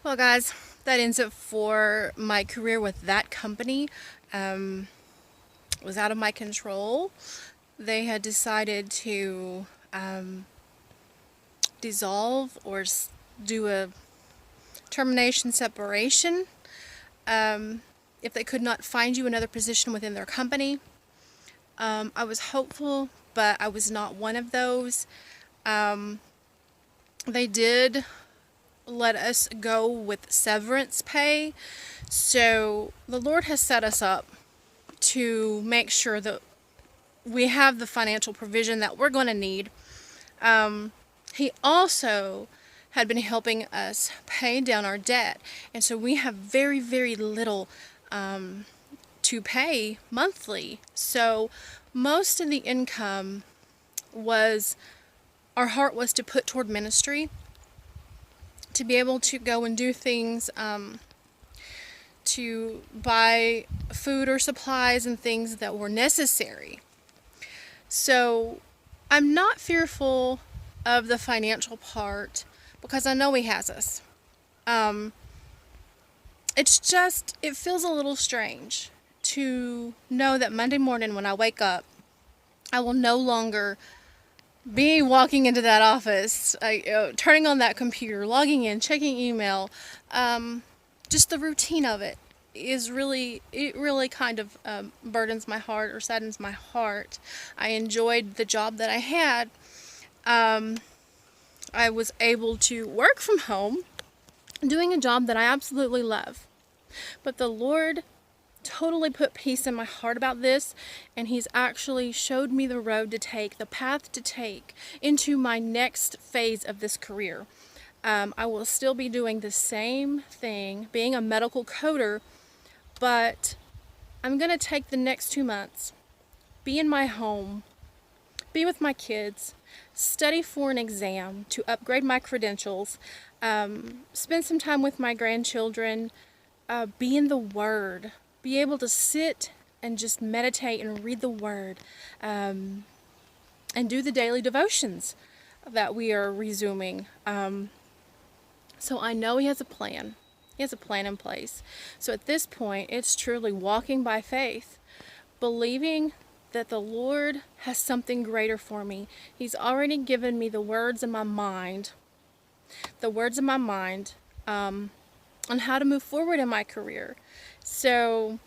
Well, guys, that ends it for my career with that company. It was out of my control. They had decided to dissolve or do a termination separation if they could not find you another position within their company. I was hopeful, but I was not one of those. They did let us go with severance pay. So the Lord has set us up to make sure that we have the financial provision that we're going to need. He also had been helping us pay down our debt. And so we have very, very little to pay monthly. So most of the income was, our heart was to put toward ministry, to be able to go and do things, to buy food or supplies and things that were necessary. So I'm not fearful of the financial part because I know He has us. It's just, it feels a little strange to know that Monday morning when I wake up, I will no longer be walking into that office, turning on that computer, logging in, checking email. Just the routine of it really kind of burdens my heart or saddens my heart. I enjoyed the job that I had. I was able to work from home, doing a job that I absolutely love. But the Lord totally put peace in my heart about this, and He's actually showed me the road to take, the path to take into my next phase of this career. I will still be doing the same thing, being a medical coder, but I'm going to take the next 2 months, be in my home, be with my kids, study for an exam to upgrade my credentials, spend some time with my grandchildren, be in the Word, be able to sit and just meditate and read the Word, and do the daily devotions that we are resuming. So I know He has a plan. He has a plan in place. So at this point, it's truly walking by faith, believing that the Lord has something greater for me. He's already given me the words in my mind, on how to move forward in my career. So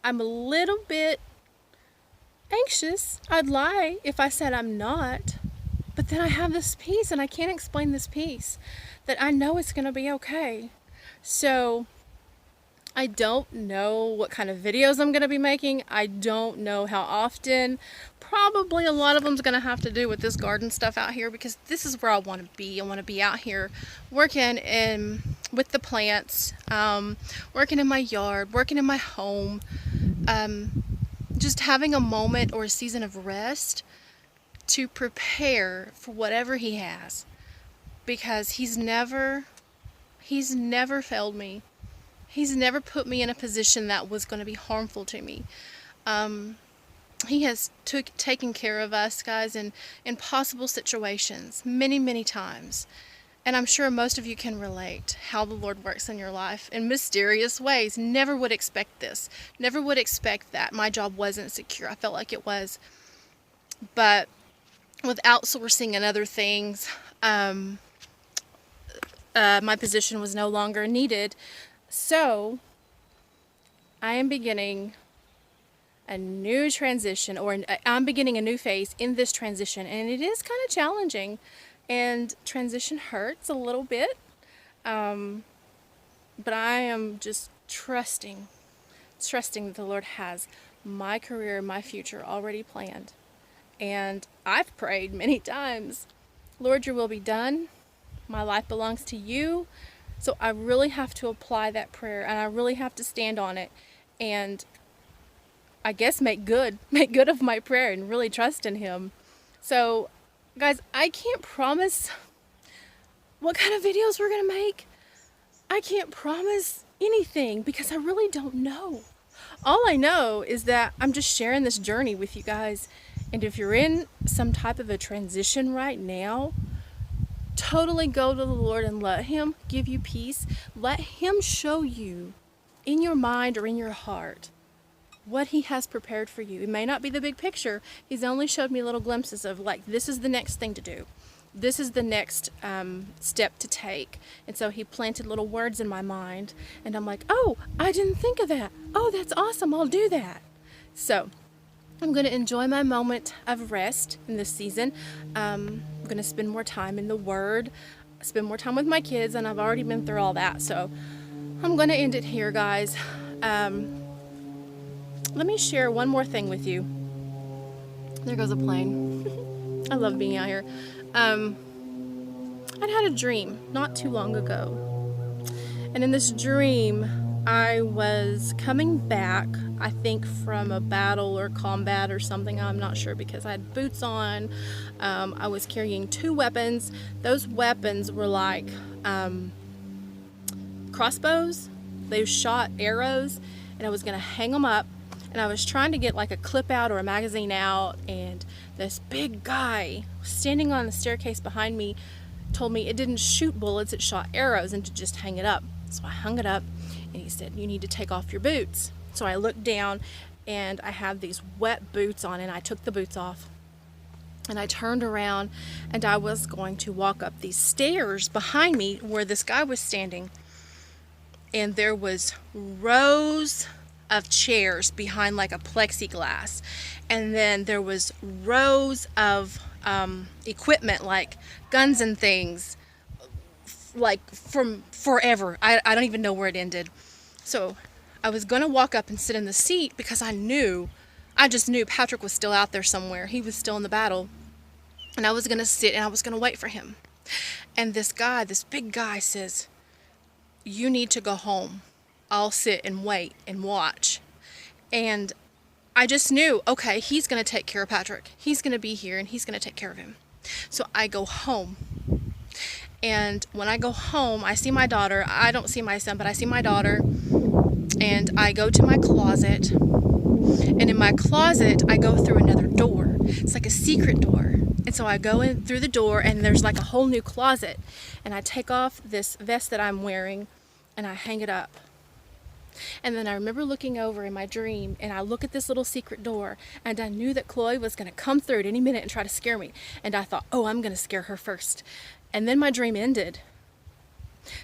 I'm a little bit anxious. I'd lie if I said I'm not. But then I have this peace, and I can't explain this peace, that I know it's going to be okay. So I don't know what kind of videos I'm going to be making. I don't know how often. Probably a lot of them's going to have to do with this garden stuff out here, because this is where I want to be. I want to be out here working with the plants, working in my yard, working in my home, just having a moment or a season of rest to prepare for whatever He has, because He's never failed me. He's never put me in a position that was going to be harmful to me. He has taken care of us, guys, in impossible situations many, many times. And I'm sure most of you can relate how the Lord works in your life in mysterious ways. Never would expect this. Never would expect that my job wasn't secure. I felt like it was. But with outsourcing and other things, my position was no longer needed. So I am beginning a new transition, or I'm beginning a new phase in this transition, and it is kind of challenging, and transition hurts a little bit, but I am just trusting that the Lord has my career, my future already planned. And I've prayed many times, Lord, Your will be done. My life belongs to You. So I really have to apply that prayer, and I really have to stand on it, and I guess make good of my prayer and really trust in Him. So guys, I can't promise what kind of videos we're going to make. I can't promise anything because I really don't know. All I know is that I'm just sharing this journey with you guys. And if you're in some type of a transition right now, totally go to the Lord and let Him give you peace. Let Him show you in your mind or in your heart what He has prepared for you. It may not be the big picture. He's only showed me little glimpses of, like, this is the next thing to do. This is the next step to take. And so He planted little words in my mind. And I'm like, oh, I didn't think of that. Oh, that's awesome. I'll do that. So I'm going to enjoy my moment of rest in this season. I'm going to spend more time in the Word, spend more time with my kids, and I've already been through all that. So I'm going to end it here, guys. Let me share one more thing with you. There goes a plane. I love being out here. I'd had a dream not too long ago. And in this dream, I was coming back, I think, from a battle or combat or something. I'm not sure, because I had boots on. I was carrying 2 weapons. Those weapons were like crossbows. They shot arrows, and I was going to hang them up. And I was trying to get like a clip out or a magazine out, and this big guy standing on the staircase behind me told me it didn't shoot bullets, it shot arrows, and to just hang it up. So I hung it up, and he said, you need to take off your boots. So I looked down, and I had these wet boots on, and I took the boots off. And I turned around, and I was going to walk up these stairs behind me where this guy was standing. And there was rows of chairs behind like a plexiglass, and then there was rows of equipment like guns and things, like from forever. I don't even know where it ended. So I was gonna walk up and sit in the seat, because I just knew Patrick was still out there somewhere. He was still in the battle, and I was gonna sit and I was gonna wait for him. And this big guy says, you need to go home. I'll sit and wait and watch. And I just knew, okay, he's going to take care of Patrick. He's going to be here, and he's going to take care of him. So I go home. And when I go home, I see my daughter. I don't see my son, but I see my daughter. And I go to my closet. And in my closet, I go through another door. It's like a secret door. And so I go in through the door, and there's like a whole new closet. And I take off this vest that I'm wearing, and I hang it up. And then I remember looking over in my dream, and I look at this little secret door, and I knew that Chloe was going to come through at any minute and try to scare me. And I thought, oh, I'm going to scare her first. And then my dream ended.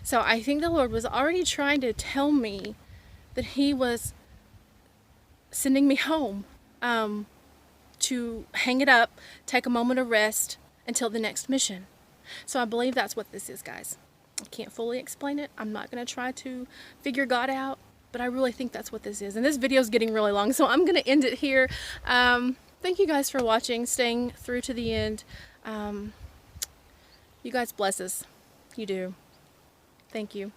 So I think the Lord was already trying to tell me that He was sending me home to hang it up, take a moment of rest until the next mission. So I believe that's what this is, guys. I can't fully explain it. I'm not going to try to figure God out, but I really think that's what this is. And this video is getting really long, so I'm going to end it here. Thank you guys for watching, staying through to the end. You guys bless us. You do. Thank you.